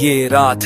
ये रात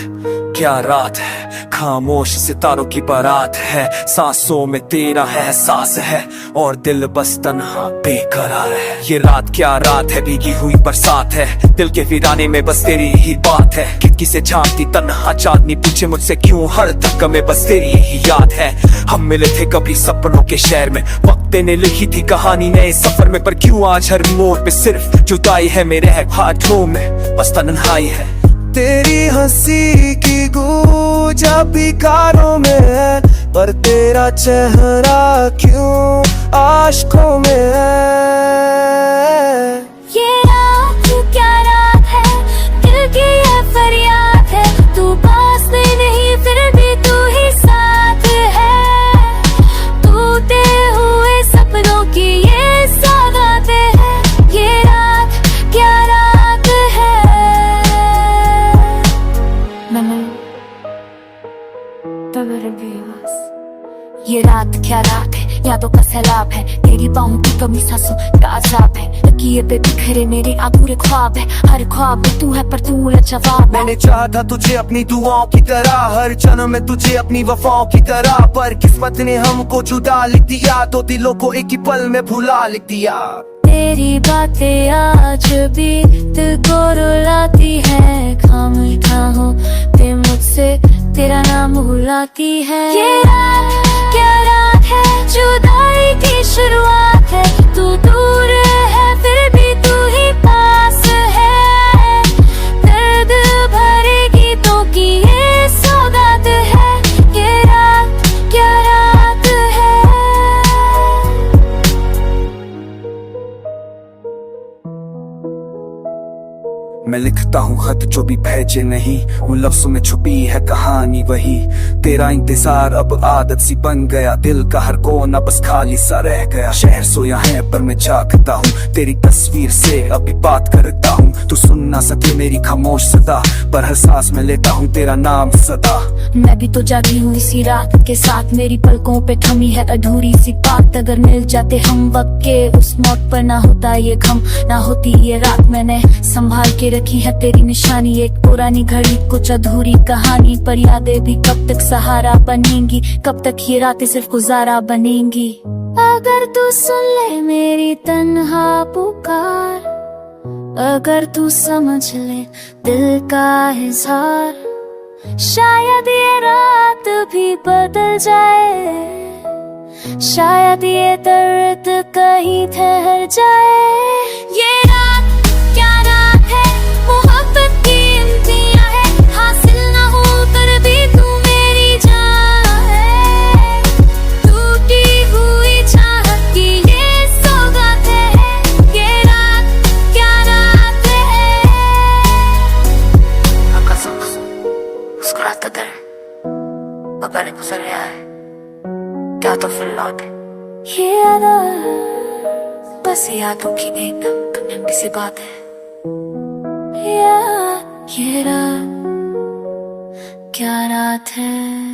क्या रात है, खामोश सितारों की बारात है। सांसों में तेरा है एहसास है और दिल बस तन्हा बेकरार है। ये रात क्या रात है, भीगी हुई बरसात है। दिल के वीराने में बस तेरी ही बात है। खिड़की से झांकती तन्हा चांदनी, पूछे मुझसे क्यों हर धक्का में बस तेरी ही याद है। हम मिले थे कभी सपनों के शहर में, वक्त ने लिखी थी कहानी नए सफर में। पर क्यों आज हर मोड़ पे सिर्फ जुदाई है, मेरे हाथों में बस तन्हाई है। तेरी हंसी की गूंज बेकारों में है, पर तेरा चेहरा क्यों आशिकों में है। ये रात क्या रात है, दिल की ये फरियाद है। तू पास में नहीं फिर भी तू ही साथ है। टूटे हुए सपनों की ये सौगात है। ये रात क्या रात है। ये रात क्या रात है, यादों का सैलाब है। तेरी बाहों की कमी सांसों का अजाब है। तकिए पे बिखरे मेरे अधूरे ख्वाब है। हर ख्वाब में तू है पर तू लाजवाब है। मैंने चाहा था तुझे अपनी दुआओं की तरह, हर जन्म में तुझे अपनी वफाओं की तरह। पर किस्मत ने हमको जुदा लिख दिया, दो दिलों को एक ही पल में भुला लिख दिया। तेरी बातें आज भी दिल को रुलाती है। खामोशा हो ते मुझसे तेरा नाम बुलाती है। ये रात क्या रात है, जुदाई की शुरुआत है। तू दूर है फिर भी तू ही पास है। दर्द भरे गीतों की ये सौगात है। ये रात क्या रात है। मैं लिखता हूँ खत जो भी भेजे नहीं, उन लफ्जों में छुपी है कहानी वही। तेरा इंतजार अब आदत सी बन गया, दिल का हर कोना बस खाली सा रह गया। शहर सोया है पर मैं जागता हूँ, तेरी तस्वीर से अभी बात करता हूँ। तू सुन ना सके मेरी खामोश सदा, पर हर सांस में लेता हूँ तेरा नाम सदा। मैं भी तो जागी हूँ इसी रात के साथ, मेरी पलकों पे थमी है अधूरी सी बात। अगर मिल जाते हम वक्त के उस मौत पर, ना होता ये गम ना होती ये रात। मैंने संभाल के रखी है तेरी निशानी, एक पुरानी घड़ी कुछ अधूरी कहानी। पर यादें भी कब तक सहारा बनेंगी, कब तक ये रातें सिर्फ गुजारा बनेंगी। अगर तू सुन ले मेरी तन्हा पुकार, अगर तू समझ ले दिल का इज़हार, शायद ये रात भी बदल जाए। शायद ये दर्द कहीं ठहर जाए। ये रात क्या रात है, मोहब्बत की इम्तियां है। हासिल ना हो कर भी तू मेरी जान है। टूटी हुई चाहत की ये सौगात है। ये रात क्या रात है। आकाश मुस्कुराता दिल पता नहीं गुजर गया है क्या, तो फिर लौटे ये याद बस यादों की एक नन्ही सी बात है। ये रात क्या रात है।